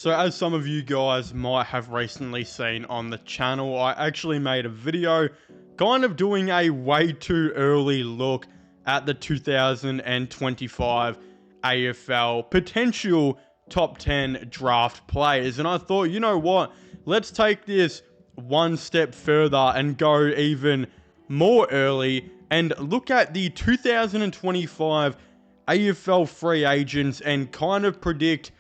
So as some of you guys might have recently seen on the channel, I actually made a video kind of doing a way too early look at the 2025 AFL potential top 10 draft players. And I thought, you know what, let's take this one step further and go even more early and look at the 2025 AFL free agents and kind of predict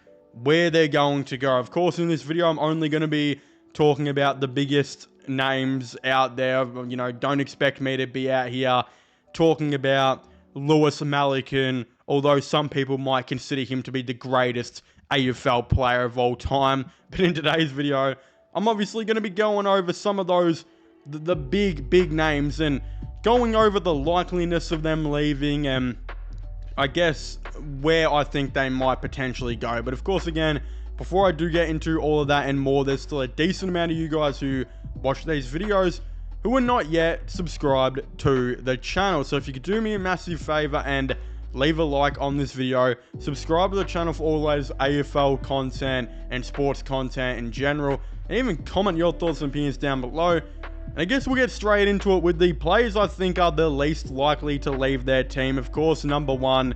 where they're going to go. Of course, in this video, I'm only going to be talking about the biggest names out there. You know, don't expect me to be out here talking about Lewis Malikan, although some people might consider him to be the greatest AFL player of all time. But in today's video, I'm obviously going to be going over some of those, the big names, and going over the likeliness of them leaving and I guess where I think they might potentially go. But of course, again, before I do get into all of that and more, there's still a decent amount of you guys who watch these videos who are not yet subscribed to the channel. So if you could do me a massive favor and leave a like on this video, subscribe to the channel for all those AFL content and sports content in general, and even comment your thoughts and opinions down below. And I guess we'll get straight into it with the players I think are the least likely to leave their team. Of course, number one,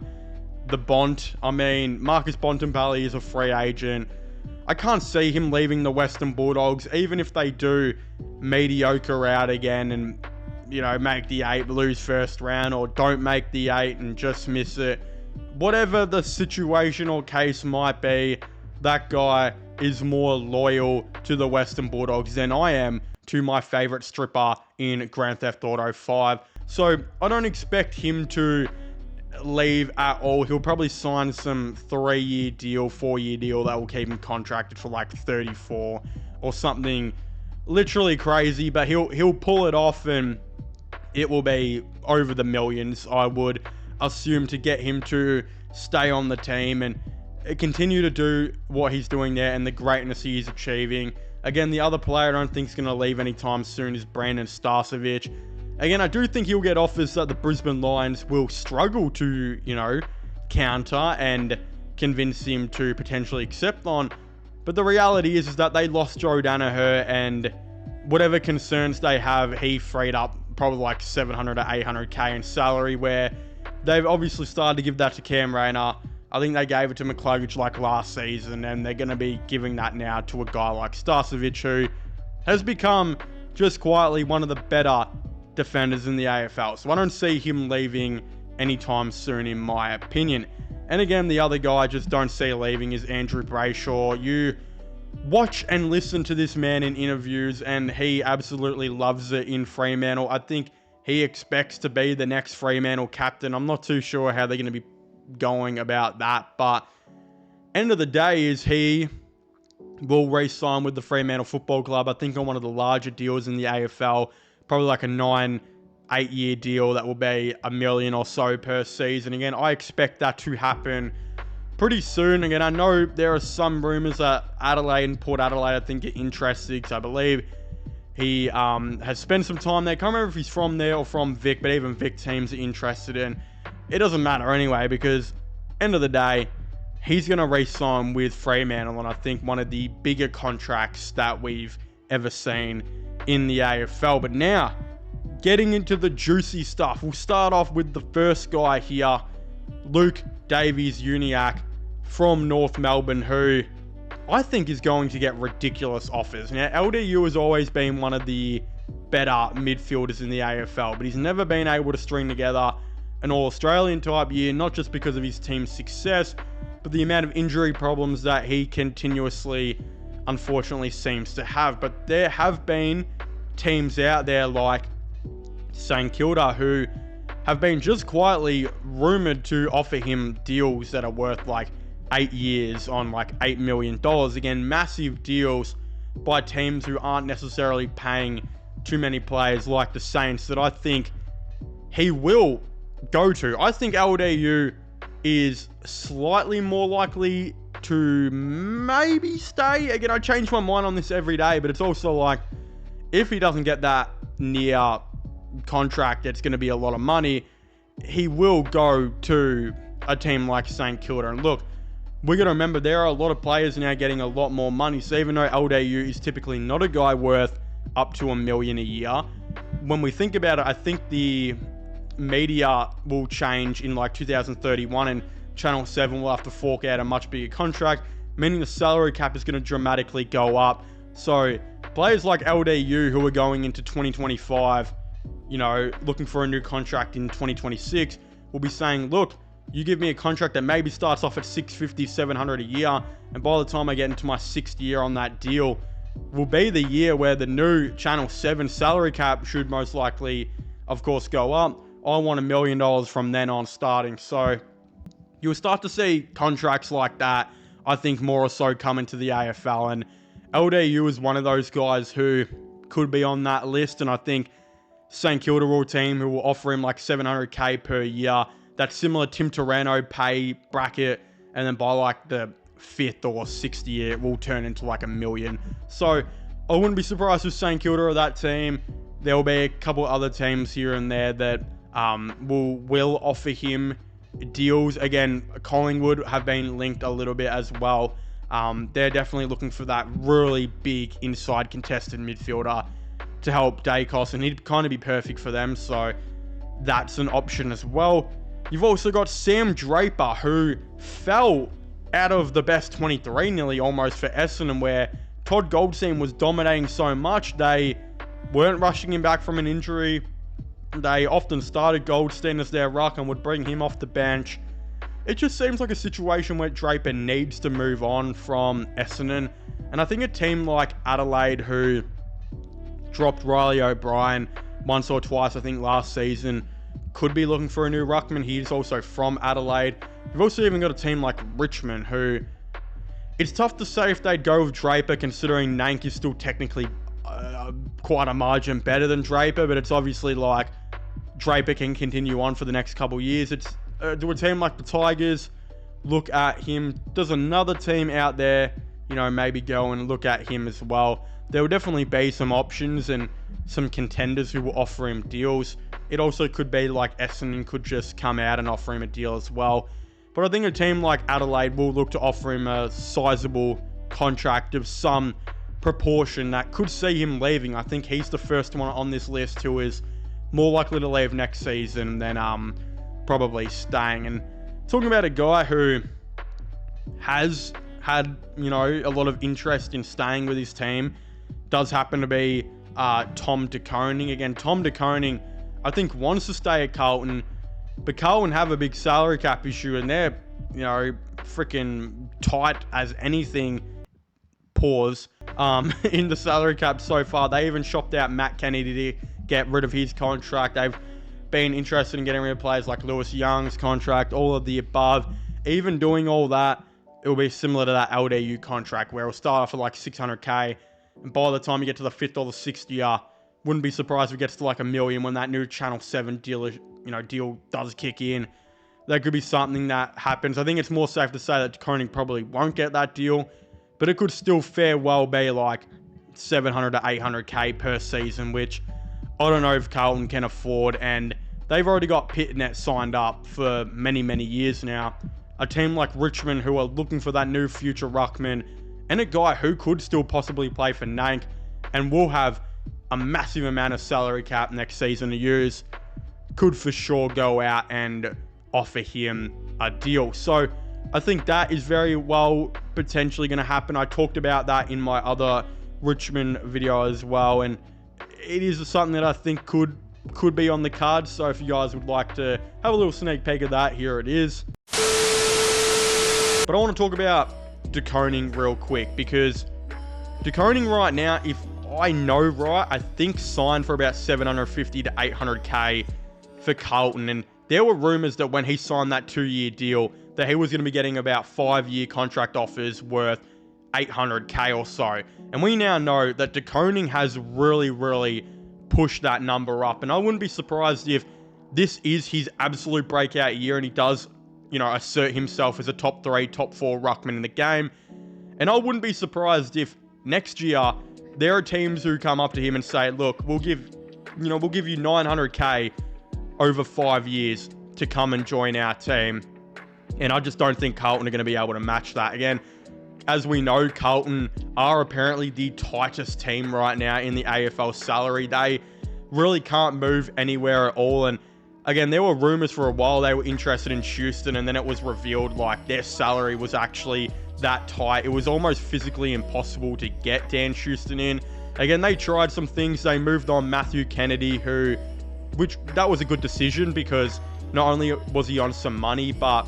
the Bont. I mean, Marcus Bontempelli is a free agent. I can't see him leaving the Western Bulldogs, even if they do mediocre out again and, you know, make the 8, lose first round, or don't make the 8 and just miss it. Whatever the situation or case might be, that guy is more loyal to the Western Bulldogs than I am to my favorite stripper in Grand Theft Auto 5. So I don't expect him to leave at all. He'll probably sign some 3-year deal, 4-year deal that will keep him contracted for like 34 or something literally crazy, but he'll pull it off and it will be over the millions, I would assume, to get him to stay on the team and continue to do what he's doing there and the greatness he is achieving. Again, the other player I don't think is going to leave anytime soon is Brandon Starcevic. Again, I do think he'll get offers that the Brisbane Lions will struggle to, you know, counter and convince him to potentially accept on. But the reality is that they lost Joe Danaher, and whatever concerns they have, he freed up probably like 700 to 800k in salary, where they've obviously started to give that to Cam Rayner. I think they gave it to McCluggage like last season, and they're going to be giving that now to a guy like Starcevic, who has become just quietly one of the better defenders in the AFL. So I don't see him leaving anytime soon, in my opinion. And again, the other guy I just don't see leaving is Andrew Brayshaw. You watch and listen to this man in interviews, and he absolutely loves it in Fremantle. I think he expects to be the next Fremantle captain. I'm not too sure how they're going to be going about that, but end of the day is he will re-sign with the Fremantle Football Club, I think on one of the larger deals in the AFL, probably like a 9-8 year deal that will be $1 million or so per season. Again, I expect that to happen pretty soon. Again, I know there are some rumors that Adelaide and Port Adelaide I think are interested, because I believe he has spent some time there. I can't remember if he's from there or from Vic, but even Vic teams are interested in. It doesn't matter anyway, because end of the day, he's going to re-sign with Fremantle, and I think one of the bigger contracts that we've ever seen in the AFL. But now, getting into the juicy stuff, we'll start off with the first guy here, Luke Davies-Uniacke from North Melbourne, who I think is going to get ridiculous offers. Now, LDU has always been one of the better midfielders in the AFL, but he's never been able to string together an All-Australian type year, not just because of his team's success, but the amount of injury problems that he continuously, unfortunately, seems to have. But there have been teams out there like St Kilda who have been just quietly rumoured to offer him deals that are worth like 8 years on like $8 million. Again, massive deals by teams who aren't necessarily paying too many players like the Saints, that I think he will go to. I think LDU is slightly more likely to maybe stay. Again, I change my mind on this every day, but it's also like, if he doesn't get that near contract, it's going to be a lot of money, he will go to a team like St Kilda. And look, we're going to remember there are a lot of players now getting a lot more money. So even though LDU is typically not a guy worth up to $1 million a year, when we think about it, I think the media will change in like 2031 and Channel 7 will have to fork out a much bigger contract, meaning the salary cap is going to dramatically go up. So players like LDU who are going into 2025, you know, looking for a new contract in 2026, will be saying, look, you give me a contract that maybe starts off at $650, $700 a year, and by the time I get into my 6th year on that deal, will be the year where the new Channel 7 salary cap should most likely, of course, go up. I want $1 million from then on starting. So you'll start to see contracts like that, I think, more or so come into the AFL. And LDU is one of those guys who could be on that list. And I think St Kilda will team who will offer him like $700K per year. That's similar Tim Torano pay bracket. And then by like the 5th or 6th year, it will turn into like $1 million. So I wouldn't be surprised if St Kilda are that team. There'll be a couple other teams here and there that will offer him deals. Again, Collingwood have been linked a little bit as well. They're definitely looking for that really big inside contested midfielder to help Dacos, and he'd kind of be perfect for them. So that's an option as well. You've also got Sam Draper, who fell out of the best 23 nearly almost for Essendon, where Todd Goldstein was dominating so much. They weren't rushing him back from an injury. They often started Goldstein as their ruck and would bring him off the bench. It just seems like a situation where Draper needs to move on from Essendon. And I think a team like Adelaide, who dropped Riley O'Brien once or twice, I think last season, could be looking for a new ruckman. He's also from Adelaide. You've also even got a team like Richmond, who it's tough to say if they'd go with Draper, considering Nank is still technically quite a margin better than Draper, but it's obviously like Draper can continue on for the next couple of years. It's do a team like the Tigers look at him? Does another team out there, you know, maybe go and look at him as well? There will definitely be some options and some contenders who will offer him deals. It also could be like Essendon could just come out and offer him a deal as well. But I think a team like Adelaide will look to offer him a sizable contract of some proportion that could see him leaving. I think he's the first one on this list who is more likely to leave next season than probably staying. And talking about a guy who has had, you know, a lot of interest in staying with his team, does happen to be Tom De Koning. Again, Tom De Koning, I think, wants to stay at Carlton, but Carlton have a big salary cap issue, and they're, you know, freaking tight as anything. Pause. In the salary cap so far. They even shopped out Matt Kennedy to get rid of his contract. They've been interested in getting rid of players like Lewis Young's contract, all of the above. Even doing all that, it will be similar to that LDU contract, where it'll start off at like $600K, and by the time you get to the 5th or the 6th year, wouldn't be surprised if it gets to like $1 million when that new Channel 7 deal does kick in. That could be something that happens. I think it's more safe to say that Koning probably won't get that deal, but it could still fair well be like $700 to $800K per season, which I don't know if Carlton can afford, and they've already got Pitnet signed up for many, many years now. A team like Richmond, who are looking for that new future ruckman, and a guy who could still possibly play for Nank and will have a massive amount of salary cap next season to use, could for sure go out and offer him a deal. So I think that is very well potentially going to happen. I talked about that in my other Richmond video as well, and it is something that I think could be on the cards. So if you guys would like to have a little sneak peek of that, here it is. But I want to talk about De Koning real quick, because De Koning right now, if I know right, I think signed for about $750 to $800K for Carlton. And there were rumours that when he signed that 2-year deal, that he was going to be getting about 5-year contract offers worth $800K or so. And we now know that De Koning has really, really pushed that number up. And I wouldn't be surprised if this is his absolute breakout year and he does, you know, assert himself as a top 3, top 4 ruckman in the game. And I wouldn't be surprised if next year there are teams who come up to him and say, look, we'll give you $900K over 5 years to come and join our team. And I just don't think Carlton are going to be able to match that. Again, as we know, Carlton are apparently the tightest team right now in the AFL salary. They really can't move anywhere at all. And again, there were rumors for a while they were interested in Houston, and then it was revealed like their salary was actually that tight. It was almost physically impossible to get Dan Houston in. Again, they tried some things. They moved on Matthew Kennedy, which that was a good decision because not only was he on some money, but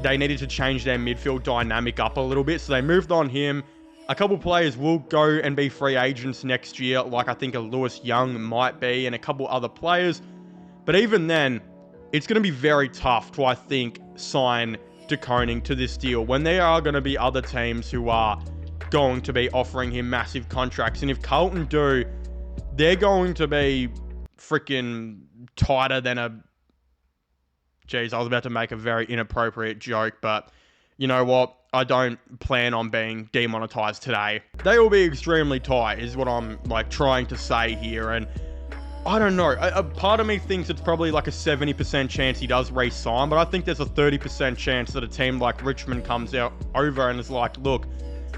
they needed to change their midfield dynamic up a little bit. So they moved on him. A couple players will go and be free agents next year, like I think a Lewis Young might be, and a couple other players. But even then, it's going to be very tough to, I think, sign De Koning to this deal when there are going to be other teams who are going to be offering him massive contracts. And if Carlton do, they're going to be freaking tighter than a... Jeez, I was about to make a very inappropriate joke, but you know what? I don't plan on being demonetized today. They will be extremely tight, is what I'm trying to say here. And I don't know. A part of me thinks it's probably like a 70% chance he does re-sign, but I think there's a 30% chance that a team like Richmond comes out over and is like, look,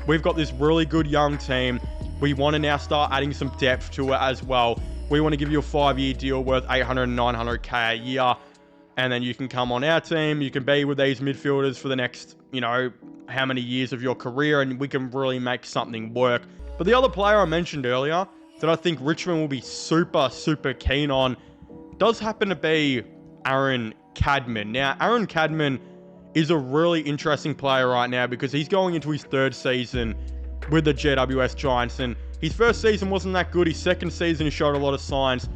we've got this really good young team. We want to now start adding some depth to it as well. We want to give you a 5-year deal worth 800 and 900k a year. And then you can come on our team. You can be with these midfielders for the next, how many years of your career, and we can really make something work. But the other player I mentioned earlier that I think Richmond will be super, super keen on does happen to be Aaron Cadman. Now, Aaron Cadman is a really interesting player right now because he's going into his 3rd season with the GWS Giants. And his 1st season wasn't that good. His 2nd season, he showed a lot of signs.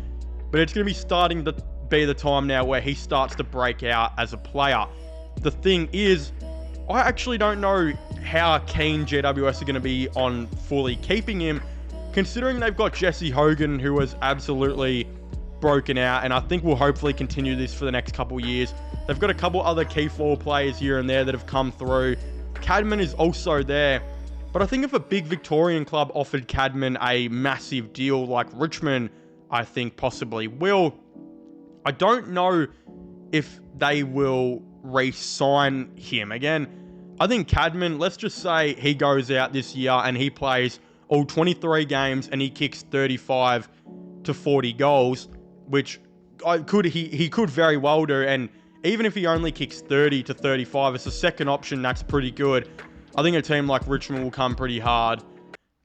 But it's going to be starting to be the time now where he starts to break out as a player. The thing is, I actually don't know how keen GWS are going to be on fully keeping him, considering they've got Jesse Hogan, who has absolutely broken out, and I think will hopefully continue this for the next couple years. They've got a couple other key forward players here and there that have come through. Cadman is also there, but I think if a big Victorian club offered Cadman a massive deal like Richmond, I think possibly will, I don't know if they will re-sign him. Again, I think Cadman, let's just say he goes out this year and he plays all 23 games and he kicks 35 to 40 goals, which he could very well do. And even if he only kicks 30 to 35, it's a second option that's pretty good. I think a team like Richmond will come pretty hard,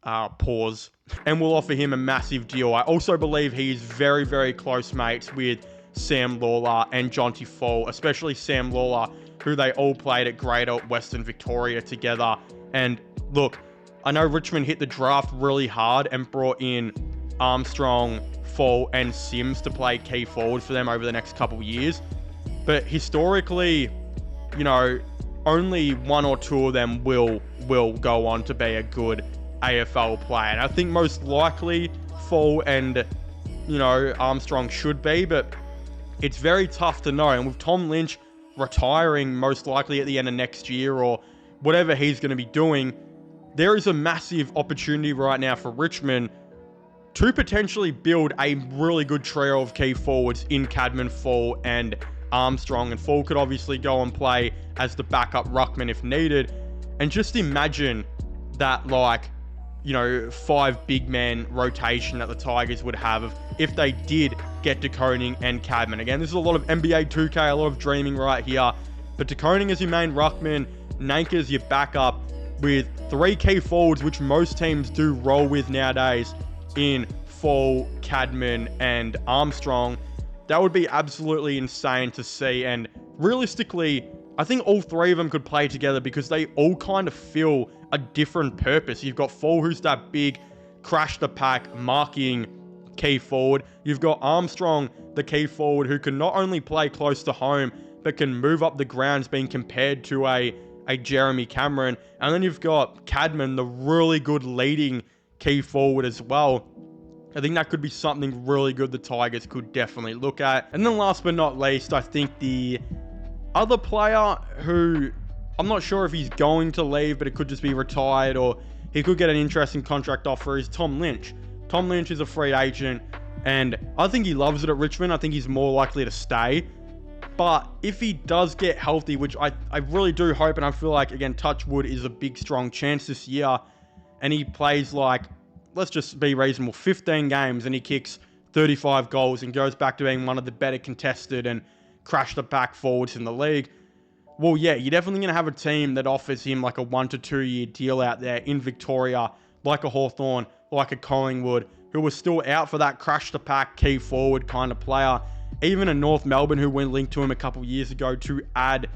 and will offer him a massive deal. I also believe he's very, very close mates with Sam Lawler and Jonty Fall, especially Sam Lawler, who they all played at Greater Western Victoria together. And look, I know Richmond hit the draft really hard and brought in Armstrong, Fall, and Sims to play key forward for them over the next couple of years. But historically, only 1 or 2 of them will go on to be a good AFL player. And I think most likely Fall and, Armstrong should be, but it's very tough to know. And with Tom Lynch retiring most likely at the end of next year or whatever he's going to be doing, there is a massive opportunity right now for Richmond to potentially build a really good trio of key forwards in Cadman, Fall, and Armstrong. And Fall could obviously go and play as the backup ruckman if needed. And just imagine that 5 big man rotation that the Tigers would have if they did get De Koning and Cadman. Again, this is a lot of NBA 2K, a lot of dreaming right here. But De Koning is your main ruckman, Nanker's your backup, with 3 key forwards, which most teams do roll with nowadays, in Fall, Cadman, and Armstrong. That would be absolutely insane to see. And realistically, I think all 3 of them could play together because they all kind of fill a different purpose. You've got Fall, who's that big, crash the pack, marking key forward. You've got Armstrong, the key forward, who can not only play close to home, but can move up the grounds, being compared to a Jeremy Cameron. And then you've got Cadman, the really good leading key forward as well. I think that could be something really good the Tigers could definitely look at. And then last but not least, I think the other player who I'm not sure if he's going to leave, but it could just be retired or he could get an interesting contract offer, is Tom Lynch. Tom Lynch is a free agent and I think he loves it at Richmond. I think he's more likely to stay. But if he does get healthy, which I really do hope, and I feel like, again, touch wood is a big, strong chance this year, and he plays like, let's just be reasonable, 15 games, and he kicks 35 goals and goes back to being one of the better contested and crash the back forwards in the league, well, yeah, you're definitely going to have a team that offers him like a 1 to 2 year deal out there in Victoria, like a Hawthorn, like a Collingwood, who was still out for that crash the pack, key forward kind of player. Even a North Melbourne who went linked to him a couple years ago to add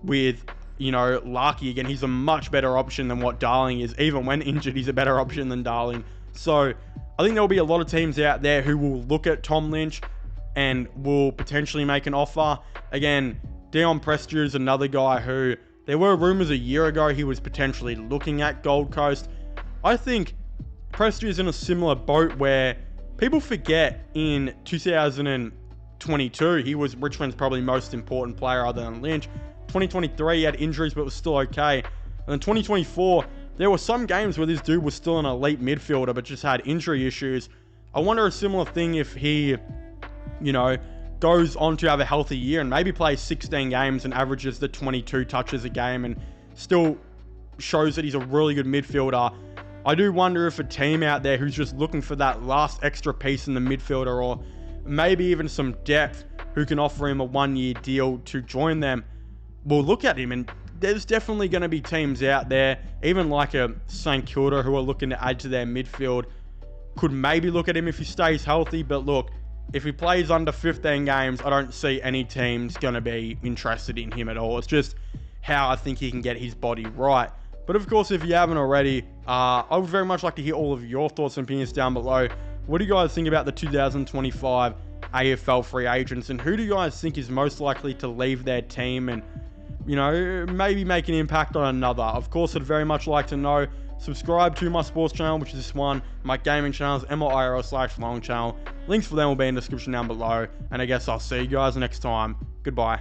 with, you know, Larky again. He's a much better option than what Darling is. Even when injured, he's a better option than Darling. So I think there'll be a lot of teams out there who will look at Tom Lynch and will potentially make an offer. Again, Dion Prestia is another guy who there were rumors a year ago he was potentially looking at Gold Coast. I think Prestia is in a similar boat where people forget in 2022 he was Richmond's probably most important player other than Lynch. 2023 he had injuries but was still okay. And then 2024 there were some games where this dude was still an elite midfielder but just had injury issues. I wonder a similar thing if he, you know, goes on to have a healthy year and maybe plays 16 games and averages the 22 touches a game and still shows that he's a really good midfielder. I do wonder if a team out there who's just looking for that last extra piece in the midfielder, or maybe even some depth, who can offer him a 1 year deal to join them, will look at him. And there's definitely going to be teams out there, even like a St Kilda, who are looking to add to their midfield, could maybe look at him if he stays healthy. But look, if he plays under 15 games, I don't see any teams going to be interested in him at all. It's just how I think he can get his body right. But of course, if you haven't already, I would very much like to hear all of your thoughts and opinions down below. What do you guys think about the 2025 AFL free agents, and who do you guys think is most likely to leave their team and, you know, maybe make an impact on another? Of course, I'd very much like to know. Subscribe to my sports channel, which is this one. My gaming channel is MLIRL/long channel. Links for them will be in the description down below. And I guess I'll see you guys next time. Goodbye.